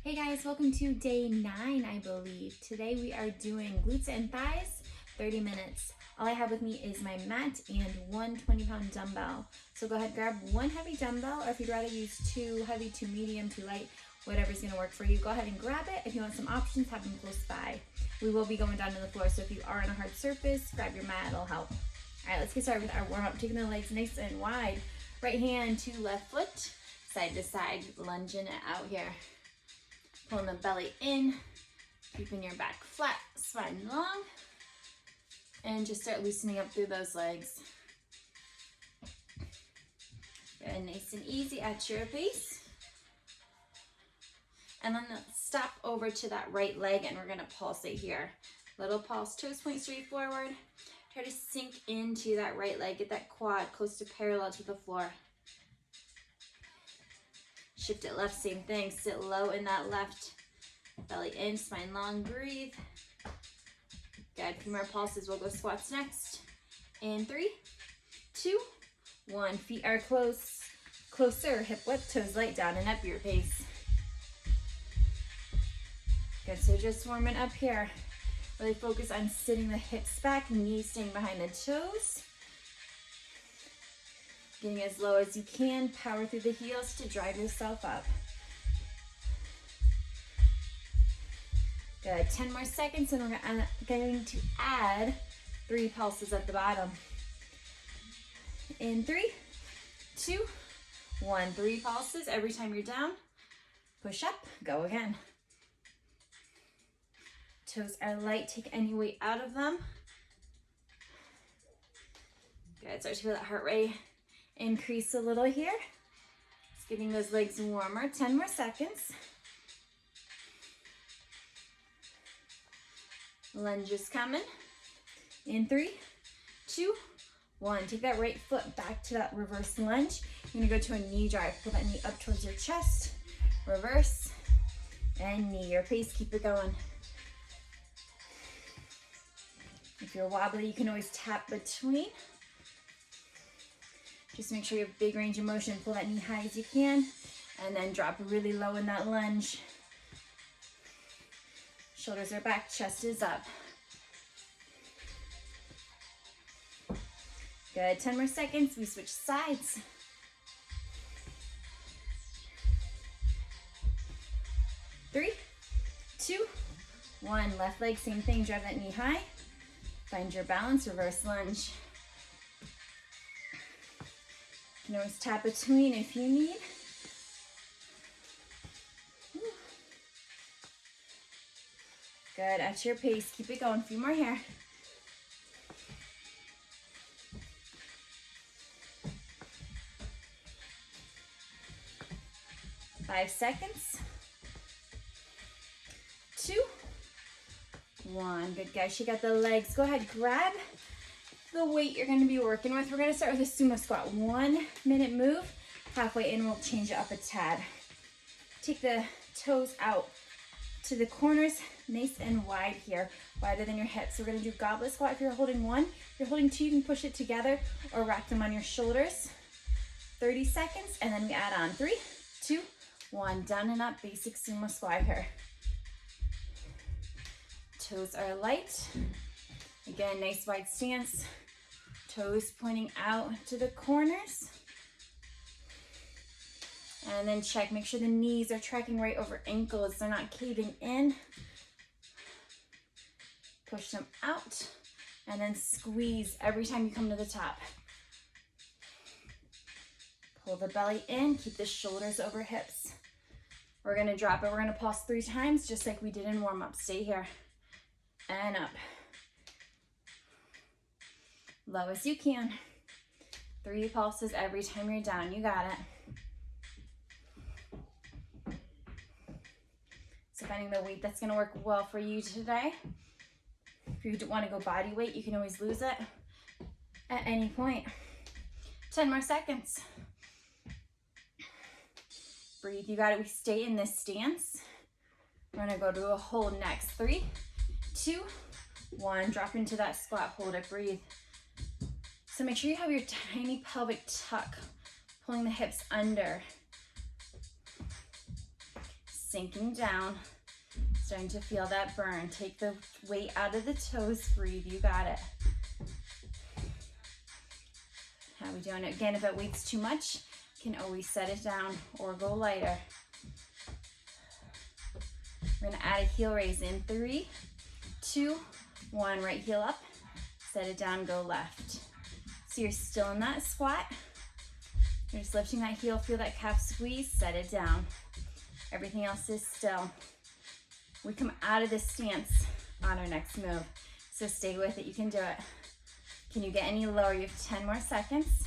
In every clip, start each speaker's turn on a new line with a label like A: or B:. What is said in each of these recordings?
A: Hey guys, welcome to day 9, I believe. Today we are doing glutes and thighs, 30 minutes. All I have with me is my mat and one 20-pound dumbbell. So go ahead, grab one heavy dumbbell, or if you'd rather use 2 heavy, 2 medium, 2 light, whatever's gonna work for you, go ahead and grab it. If you want some options, have them close by. We will be going down to the floor, so if you are on a hard surface, grab your mat, it'll help. All right, let's get started with our warm-up. Taking the legs nice and wide. Right hand to left foot, side to side, lunging it out here. Pulling the belly in, keeping your back flat, spine long, and just start loosening up through those legs. Very nice and easy at your pace. And then stop over to that right leg, and we're gonna pulsate here. Little pulse, toes point straight forward. Try to sink into that right leg, get that quad close to parallel to the floor. Shift it left, same thing. Sit low in that left. Belly in, spine long, breathe. Good, a few more pulses. We'll go squats next. In 3, 2, 1. Feet are closer, hip width, toes light, down and up your pace. Good, so just warming up here. Really focus on sitting the hips back, knees staying behind the toes. Getting as low as you can, power through the heels to drive yourself up. Good, 10 more seconds, and we're going to add 3 pulses at the bottom. In 3, 2, 1. 3 pulses every time you're down. Push up, go again. Toes are light, take any weight out of them. Good, start to feel that heart rate increase a little here. Just getting those legs warmer. 10 more seconds. Lunges coming. In 3, 2, 1. Take that right foot back to that reverse lunge. You're gonna go to a knee drive. Pull that knee up towards your chest. Reverse and knee. Your pace, keep it going. If you're wobbly, you can always tap between. Just make sure you have big range of motion. Pull that knee high as you can, and then drop really low in that lunge. Shoulders are back, chest is up. Good, 10 more seconds. We switch sides. Three, 2, 1. Left leg, same thing. Drive that knee high. Find your balance, reverse lunge. You can always tap between if you need. Good, at your pace, keep it going. A few more here. Five seconds. 2, 1. Good, guys. Shake out the legs. Go ahead, grab the weight you're going to be working with. We're going to start with a sumo squat. 1 minute move. Halfway in, we'll change it up a tad. Take the toes out to the corners, nice and wide here, wider than your hips. We're going to do goblet squat. If you're holding 1, if you're holding 2, you can push it together or rack them on your shoulders. 30 seconds, and then we add on 3, 2, 1. Down and up, basic sumo squat here. Toes are light. Again, nice wide stance. Toes pointing out to the corners. And then check, make sure the knees are tracking right over ankles. They're not caving in. Push them out. And then squeeze every time you come to the top. Pull the belly in, keep the shoulders over hips. We're gonna drop it. We're gonna pulse 3 times, just like we did in warm-up. Stay here. And up. Low as you can. 3 pulses every time you're down. You got it. So finding the weight that's going to work well for you today. If you want to go body weight, you can always lose it at any point. 10 more seconds. Breathe. You got it. We stay in this stance. We're going to go to a hold next. 3, 2, 1. Drop into that squat. Hold it. Breathe. So make sure you have your tiny pelvic tuck, pulling the hips under.
B: sinking down, starting to feel that burn. Take the weight out of the toes, breathe, you got it. How are we doing? Again, if it weight's too much, you can always set it down or go lighter. We're gonna add a heel raise in 3, 2, 1, right heel up, set it down, go left. So you're still in that squat. You're just lifting that heel, feel that calf squeeze, set it down. Everything else is still. We come out of this stance on our next move. So stay with it, you can do it. Can you get any lower? You have 10 more seconds.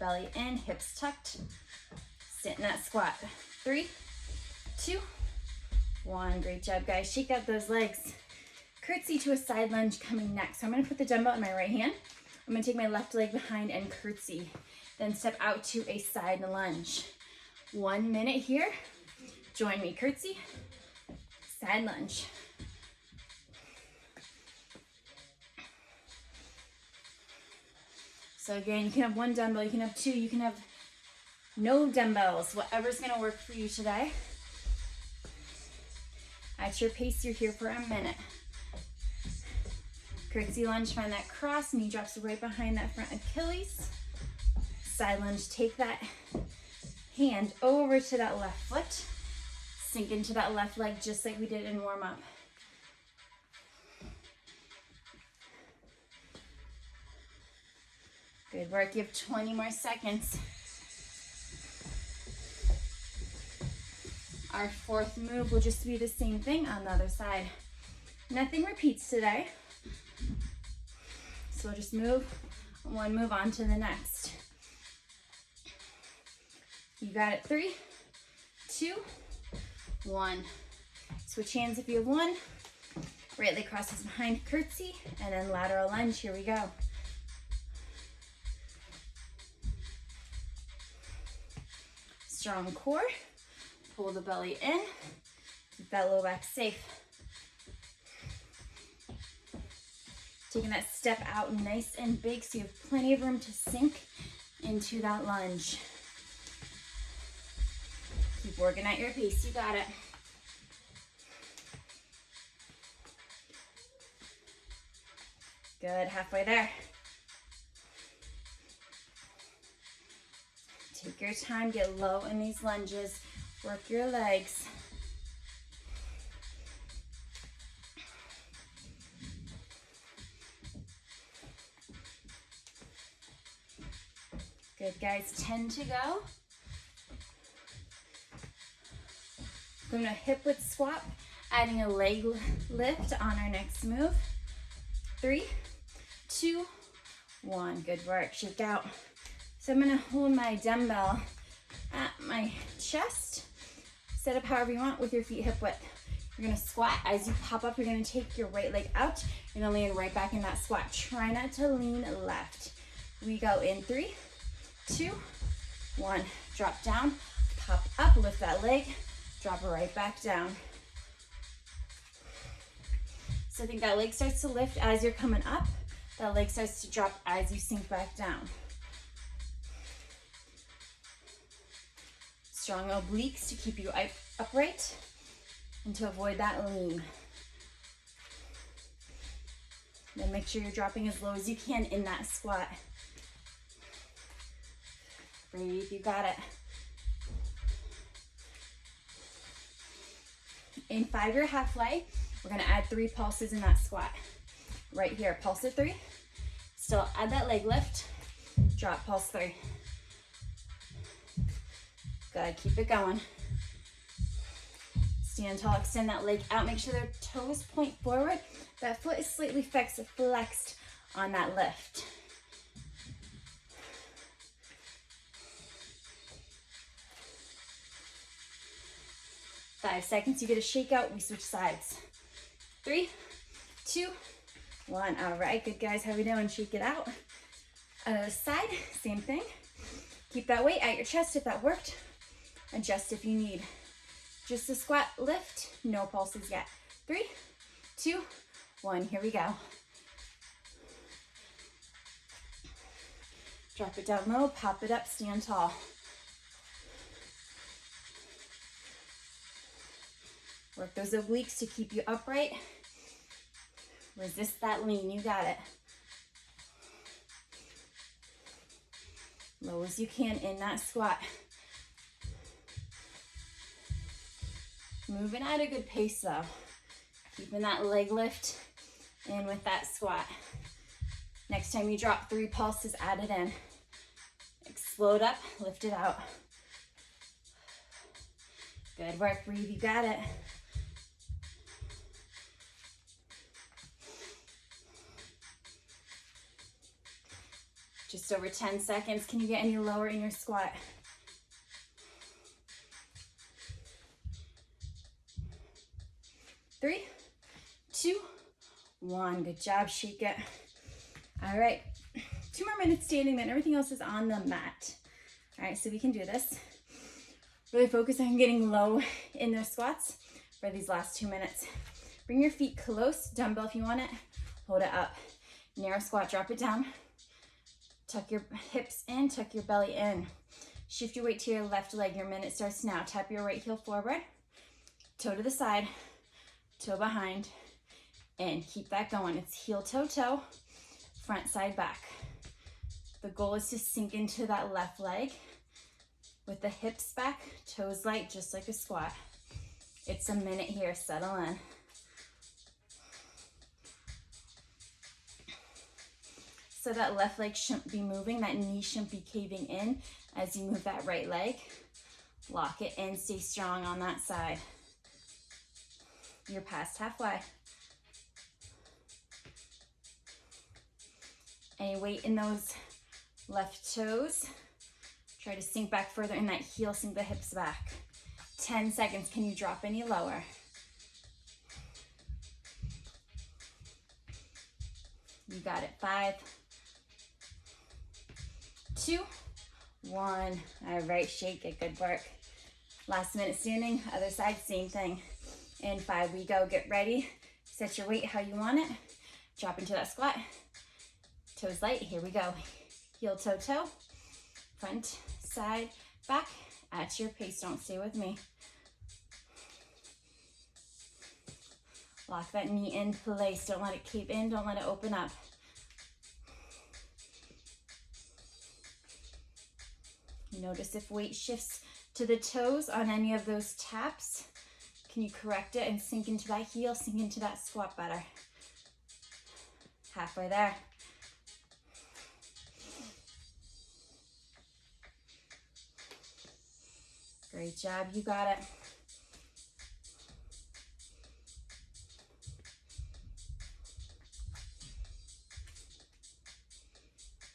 B: Belly in, hips tucked. Sit in that squat. 3, 2, 1. Great job, guys. Shake out those legs. Curtsy to a side lunge coming next. So I'm gonna put the dumbbell in my right hand. I'm gonna take my left leg behind and curtsy. Then step out to a side lunge. 1 minute here. Join me, curtsy, side lunge. So again, you can have 1 dumbbell, you can have 2, you can have no dumbbells, whatever's gonna work for you today. At your pace, you're here for a minute. Curtsy lunge, find that cross, knee drops right behind that front Achilles. Side lunge, take that hand over to that left foot. Sink into that left leg just like we did in warm up. Good work, you have 20 more seconds. Our 4th move will just be the same thing on the other side. Nothing repeats today. So we'll just move 1 move on to the next. You got it. 3, 2, 1. Switch hands if you have 1. Right leg crosses behind, curtsy, and then lateral lunge. Here we go. Strong core. Pull the belly in. Keep that low back safe. Taking that step out nice and big so you have plenty of room to sink into that lunge. Keep working at your pace, you got it. Good, halfway there. Take your time, get low in these lunges, work your legs. Good, guys, 10 to go. We're gonna hip width squat, adding a leg lift on our next move. 3, 2, 1, good work, shake out. So I'm gonna hold my dumbbell at my chest. Set up however you want with your feet hip width. You're gonna squat. As you pop up, you're gonna take your right leg out. You're gonna lean right back in that squat. Try not to lean left. We go in 3, 2, 1. Drop down, pop up, lift that leg, drop it right back down. So I think that leg starts to lift as you're coming up. That leg starts to drop as you sink back down. Strong obliques to keep you upright and to avoid that lean. Then make sure you're dropping as low as you can in that squat. Breathe, you got it. In 5-year halfway, we're gonna add 3 pulses in that squat. Right here, pulse at 3. Still add that leg lift, drop pulse 3. Good, keep it going. Stand tall, extend that leg out. Make sure their toes point forward. That foot is slightly flexed on that lift. Five seconds, you get a shake out, we switch sides. 3, 2, 1. All right, good guys, how we doing? Shake it out. Other side, same thing. Keep that weight at your chest if that worked. Adjust if you need. Just a squat lift, no pulses yet. 3, 2, 1, here we go. Drop it down low, pop it up, stand tall. Work those obliques to keep you upright. Resist that lean, you got it. Low as you can in that squat. Moving at a good pace though. Keeping that leg lift in with that squat. Next time you drop 3 pulses, add it in. Explode up, lift it out. Good work, breathe, you got it. Just over 10 seconds. Can you get any lower in your squat? Three, 2, 1. Good job, shake it. All right, 2 more minutes standing, then everything else is on the mat. All right, so we can do this. Really focus on getting low in those squats for these last 2 minutes. Bring your feet close, dumbbell if you want it. Hold it up. Narrow squat, drop it down. Tuck your hips in, tuck your belly in. Shift your weight to your left leg. Your minute starts now. Tap your right heel forward. Toe to the side, toe behind, and keep that going. It's heel, toe, toe, front, side, back. The goal is to sink into that left leg with the hips back, toes light, just like a squat. It's a minute here, settle in. So that left leg shouldn't be moving, that knee shouldn't be caving in as you move that right leg. Lock it in, stay strong on that side. You're past halfway. Any weight in those left toes. Try to sink back further in that heel, sink the hips back. 10 seconds, can you drop any lower? You got it, 5, 2, 1. All right, shake it, good work. Last minute standing, other side, same thing. In 5, we go, get ready. Set your weight how you want it. Drop into that squat. Toes light, here we go. Heel, toe, toe. Front, side, back. At your pace, don't stay with me. Lock that knee in place. Don't let it cave in, don't let it open up. Notice if weight shifts to the toes on any of those taps. Can you correct it and sink into that heel, sink into that squat better? Halfway there. Great job, you got it.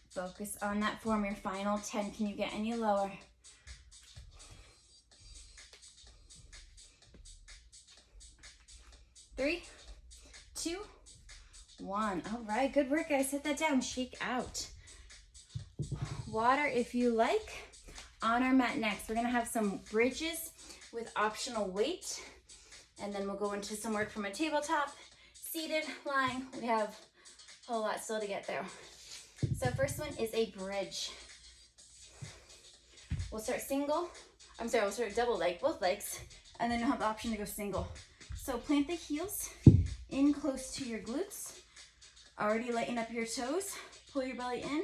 B: Focus on that form, your final 10. Can you get any lower? Three, 2, 1. All right, good work, guys. Set that down, shake out. Water if you like. On our mat next, we're gonna have some bridges with optional weight, and then we'll go into some work from a tabletop, seated, lying. We have a whole lot still to get there. So first one is a bridge. We'll start we'll start double leg, both legs, and then you'll have the option to go single. So plant the heels in close to your glutes. Already lighten up your toes. Pull your belly in.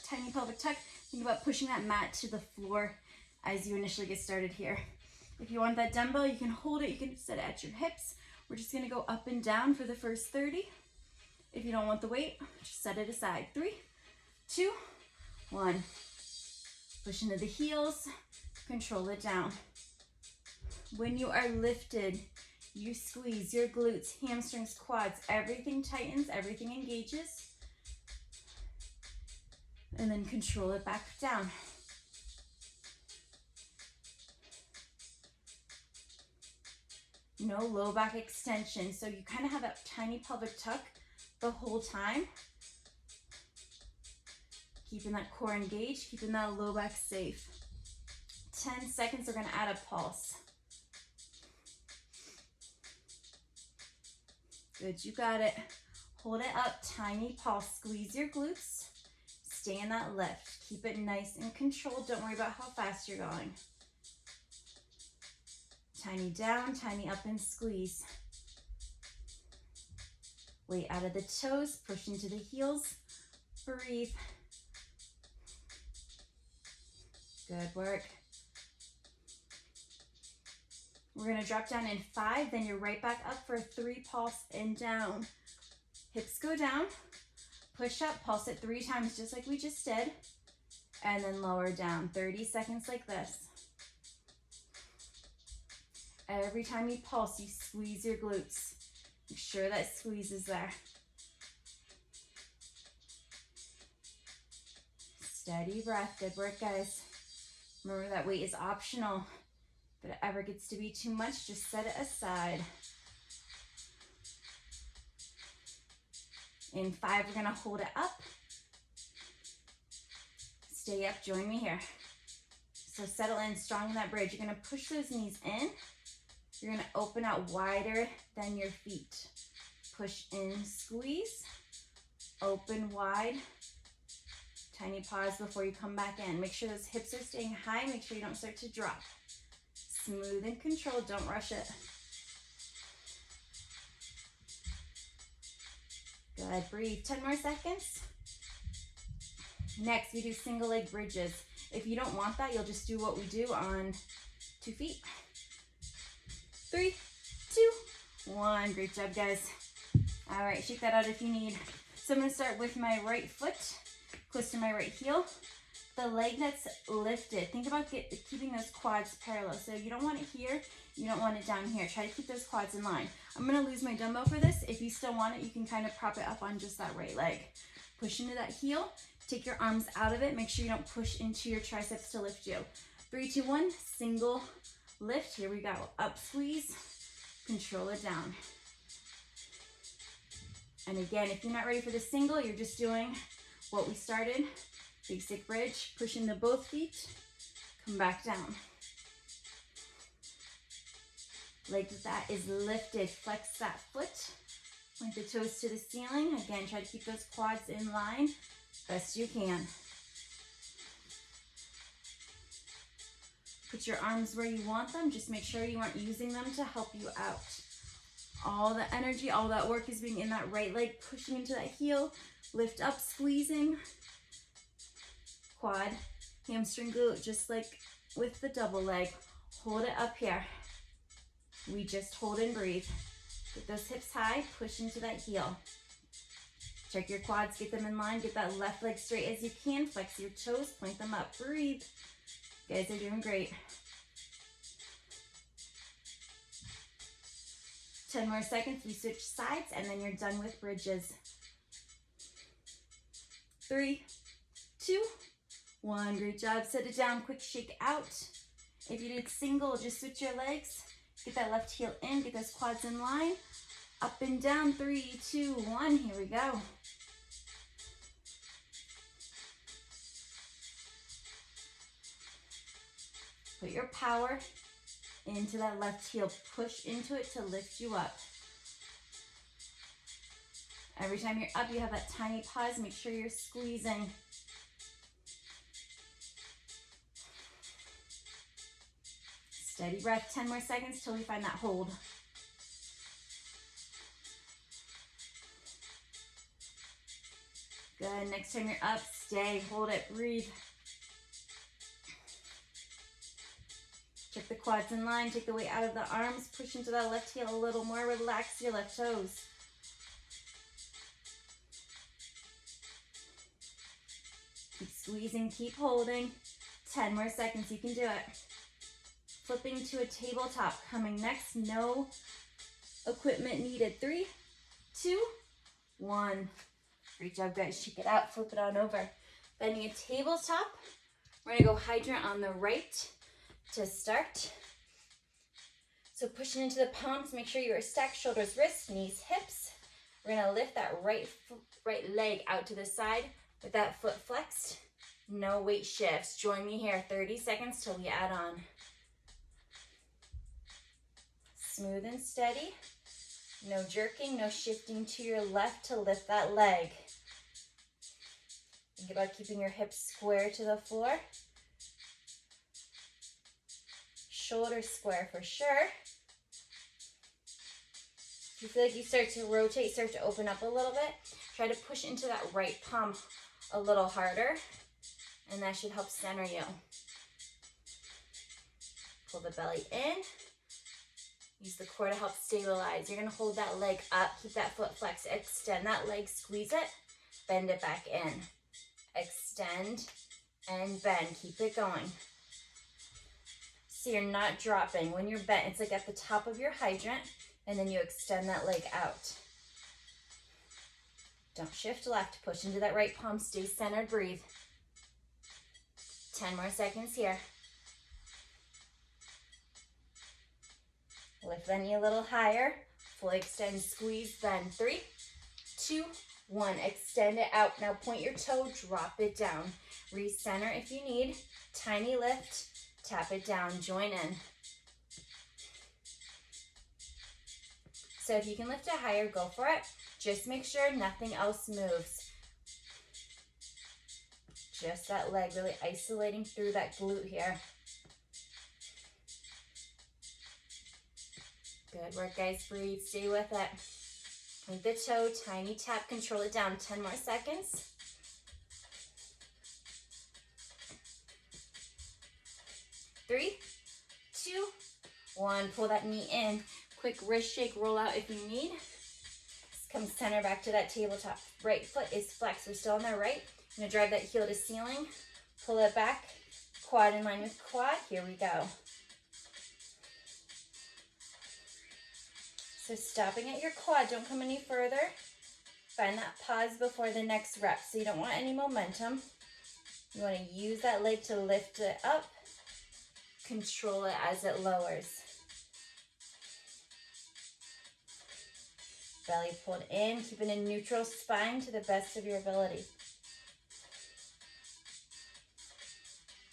B: Tiny pelvic tuck. Think about pushing that mat to the floor as you initially get started here. If you want that dumbbell, you can hold it. You can set it at your hips. We're just gonna go up and down for the first 30. If you don't want the weight, just set it aside. 3, 2, 1. Push into the heels, control it down. When you are lifted, you squeeze your glutes, hamstrings, quads, everything tightens, everything engages. And then control it back down. No low back extension, so you kind of have that tiny pelvic tuck the whole time. Keeping that core engaged, keeping that low back safe. 10 seconds, we're gonna add a pulse. Good, you got it. Hold it up, tiny pulse. Squeeze your glutes. Stay in that lift. Keep it nice and controlled. Don't worry about how fast you're going. Tiny down, tiny up and squeeze. Weight out of the toes, push into the heels. Breathe. Good work. We're gonna drop down in 5, then you're right back up for 3 pulse and down. Hips go down, push up, pulse it 3 times just like we just did, and then lower down. 30 seconds like this. Every time you pulse, you squeeze your glutes. Make sure that squeeze is there. Steady breath. Good work, guys. Remember that weight is optional. If it ever gets to be too much, just set it aside. In 5, we're gonna hold it up. Stay up, join me here. So settle in, strong in that bridge. You're gonna push those knees in. You're gonna open out wider than your feet. Push in, squeeze, open wide. Tiny pause before you come back in. Make sure those hips are staying high. Make sure you don't start to drop. Smooth and controlled, don't rush it. Good, breathe, 10 more seconds. Next, we do single leg bridges. If you don't want that, you'll just do what we do on 2 feet. 3, 2, 1. Great job, guys. All right, shake that out if you need. So I'm gonna start with my right foot, close to my right heel. The leg that's lifted, think about keeping those quads parallel. So you don't want it here, you don't want it down here. Try to keep those quads in line. I'm gonna lose my dumbbell for this. If you still want it, you can kind of prop it up on just that right leg. Push into that heel, take your arms out of it. Make sure you don't push into your triceps to lift you. 3, 2, 1, single lift. Here we go. Up, squeeze, control it down. And again, if you're not ready for the single, you're just doing what we started. Basic bridge, push into both feet, come back down. Leg that is lifted, flex that foot, point the toes to the ceiling. Again, try to keep those quads in line best you can. Put your arms where you want them, just make sure you aren't using them to help you out. All the energy, all that work is being in that right leg, pushing into that heel, lift up, squeezing. Quad, hamstring, glute, just like with the double leg. Hold it up here. We just hold and breathe. Get those hips high, push into that heel. Check your quads, get them in line, get that left leg straight as you can. Flex your toes, point them up, breathe. You guys are doing great. 10 more seconds, we switch sides, and then you're done with bridges. 3, 2, 1. Great job. Set it down, quick shake out. If you did single, just switch your legs. Get that left heel in, get those quads in line. Up and down, 3, 2, 1. Here we go. Put your power into that left heel. Push into it to lift you up. Every time you're up, you have that tiny pause. Make sure you're squeezing. Steady breath, 10 more seconds till we find that hold. Good, next time you're up, stay, hold it, breathe. Check the quads in line, take the weight out of the arms, push into that left heel a little more, relax your left toes. Keep squeezing, keep holding. 10 more seconds, you can do it. Flipping to a tabletop, coming next, no equipment needed. 3, 2, 1. Great job, guys. Shake it out, flip it on over. Bending a tabletop. We're gonna go hydrant on the right to start. So pushing into the palms, make sure you are stacked, shoulders, wrists, knees, hips. We're gonna lift that right leg out to the side with that foot flexed. No weight shifts. Join me here, 30 seconds till we add on. Smooth and steady. No jerking, no shifting to your left to lift that leg. Think about keeping your hips square to the floor. shoulder square for sure. If you feel like you start to rotate, start to open up a little bit, try to push into that right palm a little harder, and that should help center you. Pull the belly in. Use the core to help stabilize. You're going to hold that leg up, keep that foot flexed, extend that leg, squeeze it, bend it back in. Extend and bend. Keep it going. So you're not dropping. When you're bent, it's like at the top of your hydrant, and then you extend that leg out. Don't shift left. Push into that right palm. Stay centered. Breathe. 10 more seconds here. Lift the knee a little higher. Fully extend, squeeze, bend. 3, 2, 1. Extend it out. Now point your toe, drop it down. Recenter if you need. Tiny lift. Tap it down. Join in. So if you can lift it higher, go for it. Just make sure nothing else moves. Just that leg really isolating through that glute here. Good work, guys. Breathe. Stay with it. Link the toe. Tiny tap. Control it down. 10 more seconds. Three, 2, 1. Pull that knee in. Quick wrist shake. Roll out if you need. Come center back to that tabletop. Right foot is flexed. We're still on the right. I'm going to drive that heel to ceiling. Pull it back. Quad in line with quad. Here we go. So stopping at your quad, don't come any further. Find that pause before the next rep. So you don't want any momentum. You want to use that leg to lift it up. Control it as it lowers. Belly pulled in, keeping a neutral spine to the best of your ability.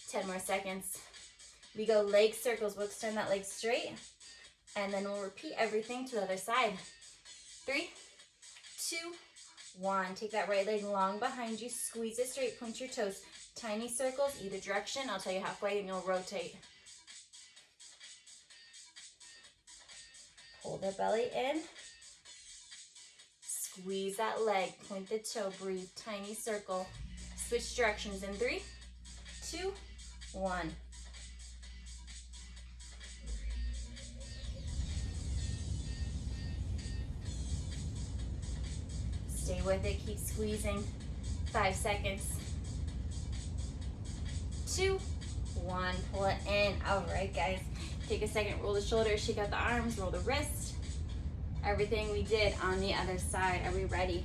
B: 10 more seconds. We go leg circles. We'll extend that leg straight. And then we'll repeat everything to the other side. 3, 2, 1. Take that right leg long behind you. Squeeze it straight. Point your toes. Tiny circles, either direction. I'll tell you halfway and you'll rotate. Pull the belly in. Squeeze that leg. Point the toe. Breathe. Tiny circle. Switch directions in 3, 2, 1. Stay with it. Keep squeezing. 5 seconds. 2, 1. Pull it in. All right, guys. Take a second. Roll the shoulders. Shake out the arms. Roll the wrist. Everything we did on the other side. Are we ready?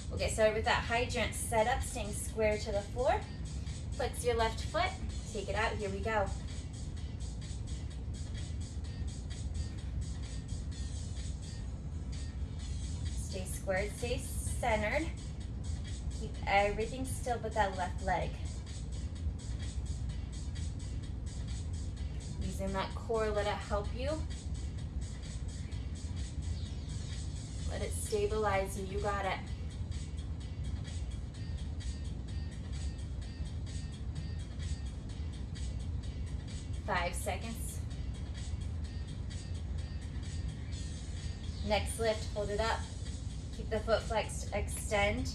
B: We'll get started with that hydrant. Set up. Staying square to the floor. Flex your left foot. Take it out. Here we go. Stay squared. Stay centered. Keep everything still but that left leg. Using that core, let it help you. Let it stabilize you. You got it. Five seconds. Next lift, hold it up. Keep the foot flexed, extend,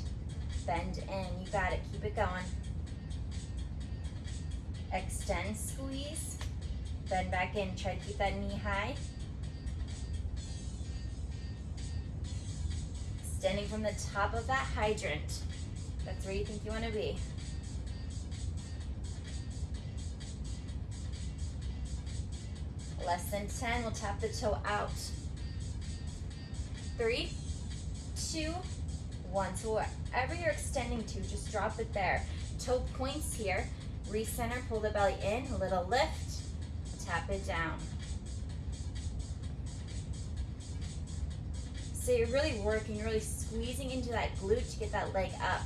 B: bend in. You got it, keep it going. Extend, squeeze, bend back in. Try to keep that knee high. Extending from the top of that hydrant. That's where you think you want to be. Less than 10, we'll tap the toe out. 3, 2, 1. So wherever you're extending to, just drop it there. Toe points here. Recenter, pull the belly in, a little lift, tap it down. So you're really working, you're really squeezing into that glute to get that leg up.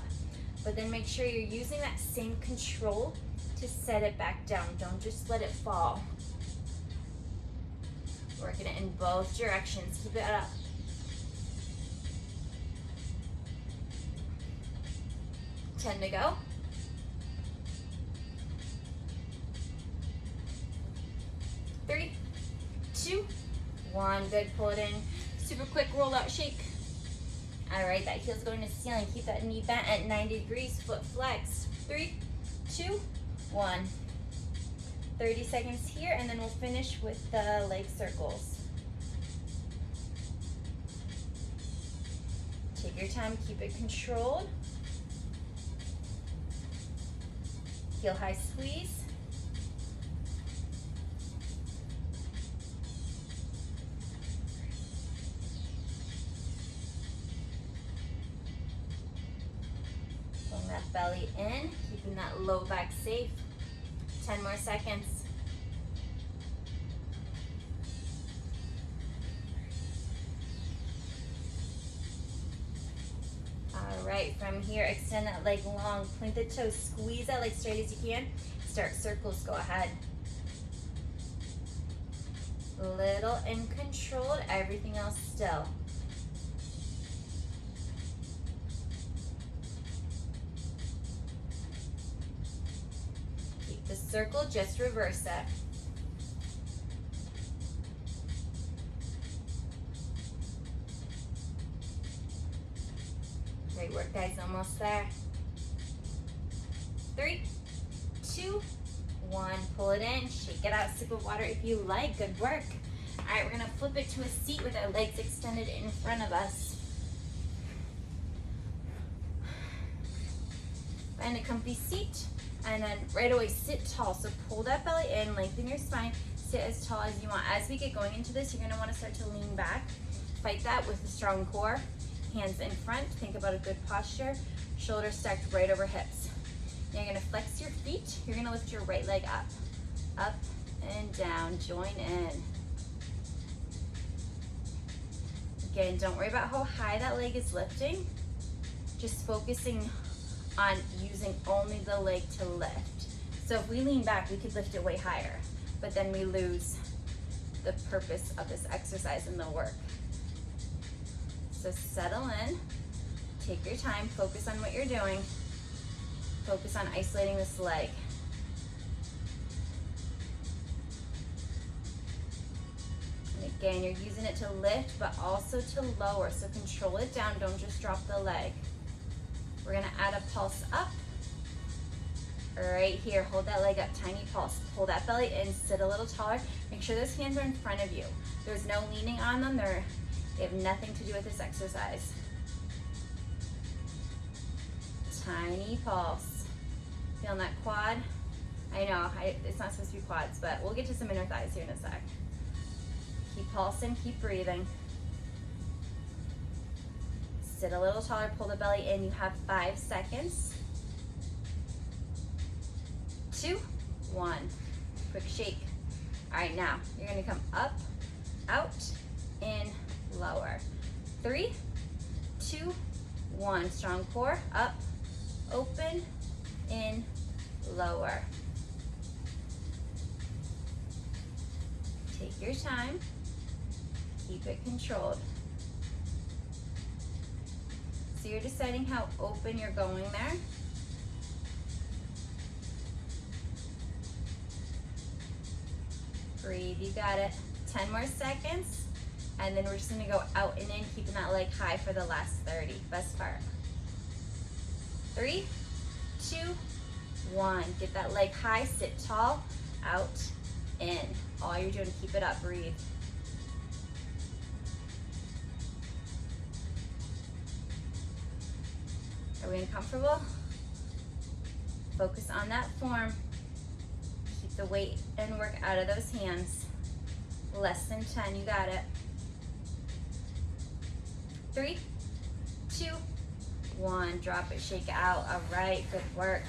B: But then make sure you're using that same control to set it back down. Don't just let it fall. Working it in both directions. Keep it up. Ten to go. 3, 2, 1. Good, pull it in. Super quick roll out shake. All right, that heel's going to the ceiling. Keep that knee bent at 90 degrees, foot flexed. 3, 2, 1. 30 seconds here, and then we'll finish with the leg circles. Take your time, keep it controlled. Heel high squeeze. Pulling that belly in, keeping that low back safe. 10 more seconds. All right, from here, extend that leg long, point the toes, squeeze that leg straight as you can. Start circles, go ahead. Little and controlled, everything else still. Keep the circle, just reverse it. Great work, guys, almost there. 3, 2, 1, pull it in, shake it out, sip of water if you like, good work. All right, we're gonna flip it to a seat with our legs extended in front of us. Find a comfy seat, and then right away sit tall. So pull that belly in, lengthen your spine, sit as tall as you want. As we get going into this, you're gonna wanna start to lean back. Fight that with a strong core. Hands in front, think about a good posture. Shoulders stacked right over hips. Now you're gonna flex your feet. You're gonna lift your right leg up and down, join in. Again, don't worry about how high that leg is lifting. Just focusing on using only the leg to lift. So if we lean back, we could lift it way higher, but then we lose the purpose of this exercise and the work. So settle in, take your time, focus on what you're doing. Focus on isolating this leg. And again, you're using it to lift, but also to lower. So control it down, don't just drop the leg. We're gonna add a pulse up. Right here, hold that leg up, tiny pulse. Pull that belly in, sit a little taller. Make sure those hands are in front of you. There's no leaning on them. They have nothing to do with this exercise. Tiny pulse. Feeling that quad? I know, it's not supposed to be quads, but we'll get to some inner thighs here in a sec. Keep pulsing, keep breathing. Sit a little taller, pull the belly in. You have 5 seconds. 2, 1. Quick shake. All right, now you're gonna come up, out, in, lower. 3, 2, 1. Strong core, up, open, in, lower. Take your time, keep it controlled. So you're deciding how open you're going there. Breathe, you got it. 10 more seconds. And then we're just gonna go out and in, keeping that leg high for the last 30. Best part. 3, 2, 1. Get that leg high, sit tall, out, in. All you're doing, keep it up, breathe. Are we uncomfortable? Focus on that form. Keep the weight and work out of those hands. Less than 10, you got it. 3, 2, 1. Drop it, shake it out. All right, good work.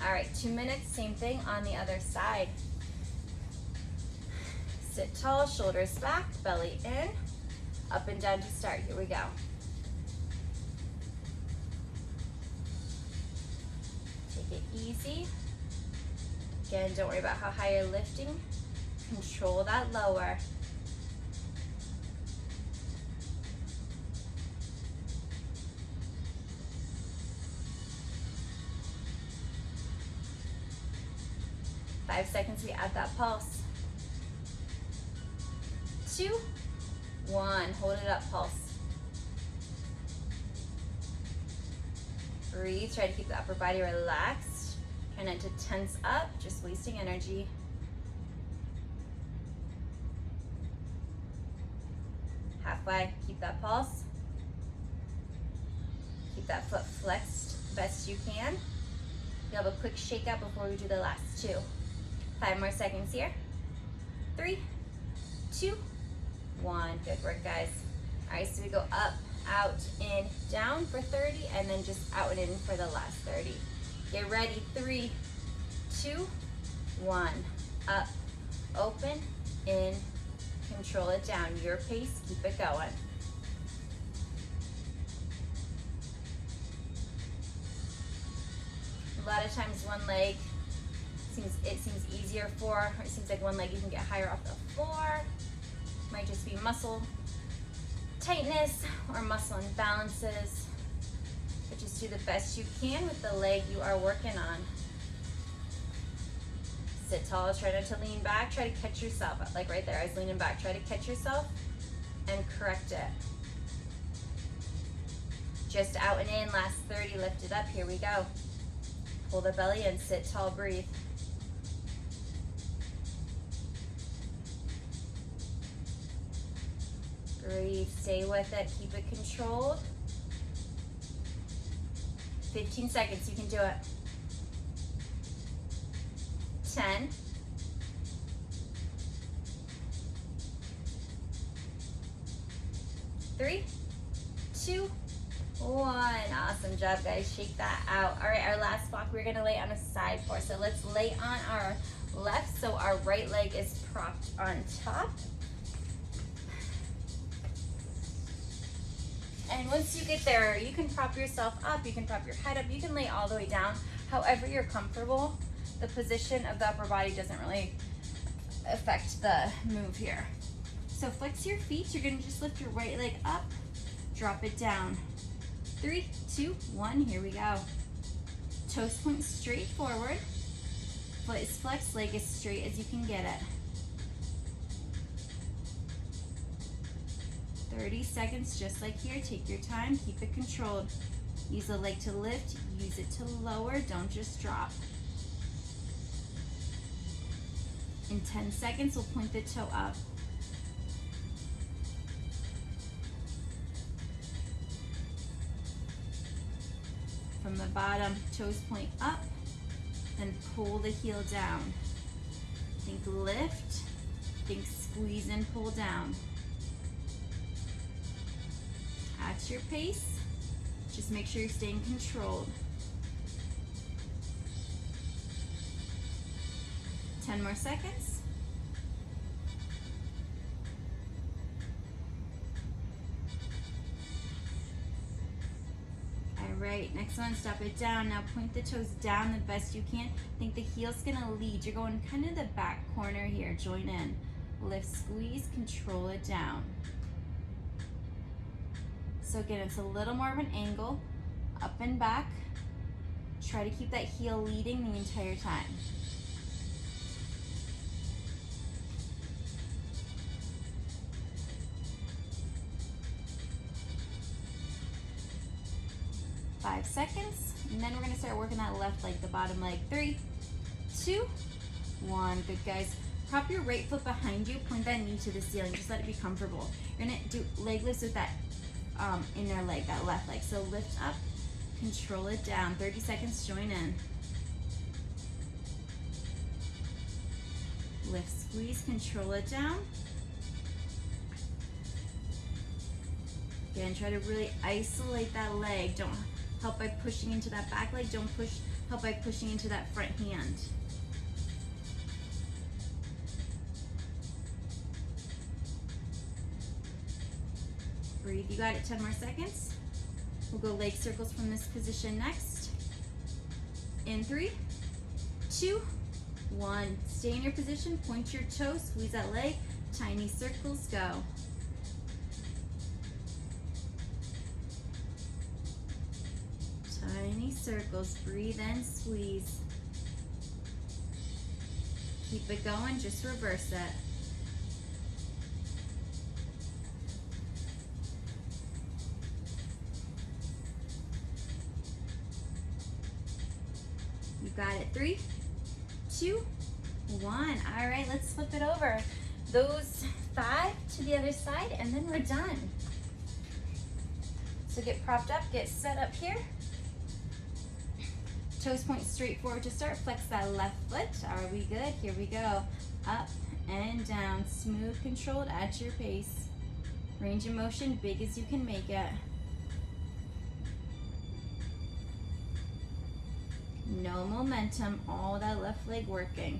B: All right, 2 minutes, same thing on the other side. Sit tall, shoulders back, belly in, up and down to start. Here we go. Take it easy. Again, don't worry about how high you're lifting. Control that lower. Five seconds, we add that pulse. 2, 1. Hold it up, pulse. Breathe. Try to keep the upper body relaxed. Try not to tense up, just wasting energy. Halfway. Keep that pulse. Keep that foot flexed best you can. You'll have a quick shake out before we do the last 2. 5 more seconds here. 3, 2, 1. Good work, guys. All right, so we go up, out, in, down for 30, and then just out and in for the last 30. Get ready. 3, 2, 1. Up, open, in, control it down. Your pace, keep it going. A lot of times one leg seems easier for, or it seems like one leg you can get higher off the floor. Might just be muscle tightness or muscle imbalances. But just do the best you can with the leg you are working on. Sit tall, try not to lean back, try to catch yourself. Like right there, I was leaning back. Try to catch yourself and correct it. Just out and in, last 30, lift it up, here we go. Pull the belly in, sit tall, breathe. Breathe, stay with it, keep it controlled. 15 seconds, you can do it. 10. 3, 2, 1. Awesome job, guys. Shake that out. All right, our last block, we're gonna lay on a side four. So let's lay on our left so our right leg is propped on top. And once you get there, you can prop yourself up, you can prop your head up, you can lay all the way down. However you're comfortable. The position of the upper body doesn't really affect the move here. So flex your feet. You're gonna just lift your right leg up, drop it down. 3, 2, 1, here we go. Toes point straight forward. Foot is flexed, leg as straight as you can get it. 30 seconds, just like here. Take your time, keep it controlled. Use the leg to lift, use it to lower, don't just drop. In 10 seconds, we'll point the toe up. From the bottom, toes point up, then pull the heel down. Think lift, think squeeze and pull down. At your pace, just make sure you're staying controlled. 10 more seconds. All right, next one, stop it down. Now point the toes down the best you can. Think the heel's gonna lead. You're going kind of the back corner here. Join in. Lift, squeeze, control it down. So again, it's a little more of an angle, up and back. Try to keep that heel leading the entire time. Five seconds, and then we're gonna start working that left leg, the bottom leg. 3, 2, 1. Good, guys. Prop your right foot behind you, point that knee to the ceiling, just let it be comfortable. You're gonna do leg lifts with that inner leg, that left leg. So lift up, control it down. 30 seconds, join in. Lift, squeeze, control it down. Again, try to really isolate that leg. Don't help by pushing into that back leg. Don't help by pushing into that front hand. Breathe, you got it, 10 more seconds. We'll go leg circles from this position next. In 3, 2, 1. Stay in your position, point your toes, squeeze that leg, tiny circles, go. Tiny circles, breathe in, squeeze. Keep it going, just reverse it. got it. 3, 2, 1. All right, let's flip it over. Those thigh to the other side, and then we're done. So get propped up, get set up here. Toes point straight forward to start. Flex that left foot. Are we good? Here we go. Up and down. Smooth, controlled at your pace. Range of motion, big as you can make it. No momentum, all that left leg working.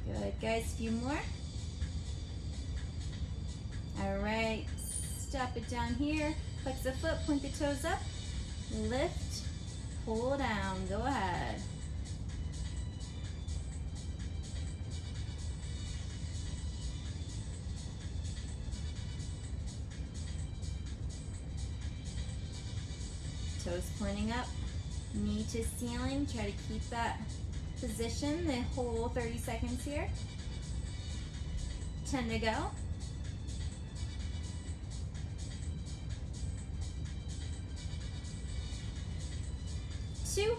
B: Good, guys, a few more. All right, step it down here. Flex the foot, point the toes up. Lift, pull down, go ahead. Toes pointing up, knee to ceiling. Try to keep that position the whole 30 seconds here. 10 to go. 2,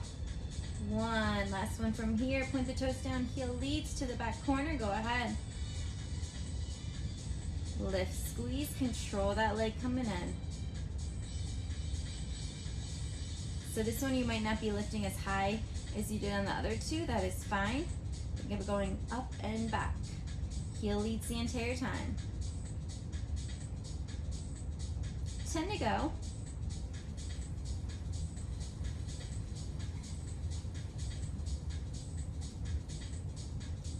B: 1. Last one from here. Point the toes down, heel leads to the back corner. Go ahead. Lift, squeeze, control that leg coming in. So this one you might not be lifting as high as you did on the other two. That is fine. Think of going up and back. Heel leads the entire time. 10 to go.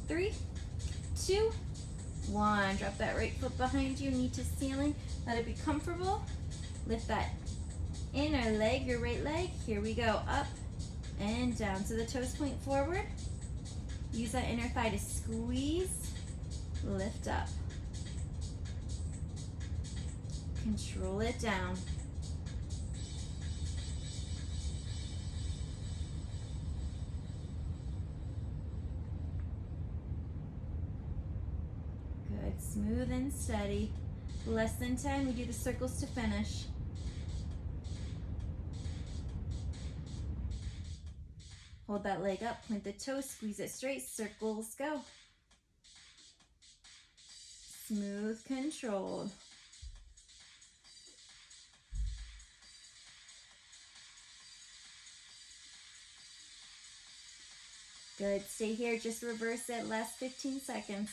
B: 3, 2, 1. Drop that right foot behind you, knee to ceiling. Let it be comfortable. Lift that inner leg, your right leg. Here we go, up and down. So the toes point forward. Use that inner thigh to squeeze, lift up. Control it down. Good, smooth and steady. Less than 10, we do the circles to finish. Hold that leg up, point the toes, squeeze it straight, circles, go. Smooth, controlled. Good, stay here, just reverse it, last 15 seconds.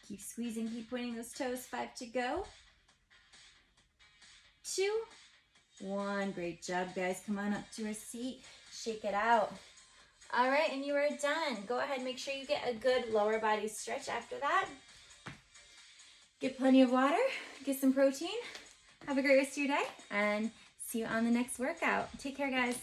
B: Keep squeezing, keep pointing those toes. 5 to go. 2, 1. Great job, guys. Come on up to a seat. Shake it out. All right, and you are done. Go ahead, make sure you get a good lower body stretch after that. Get plenty of water, get some protein. Have a great rest of your day, and see you on the next workout. Take care, guys.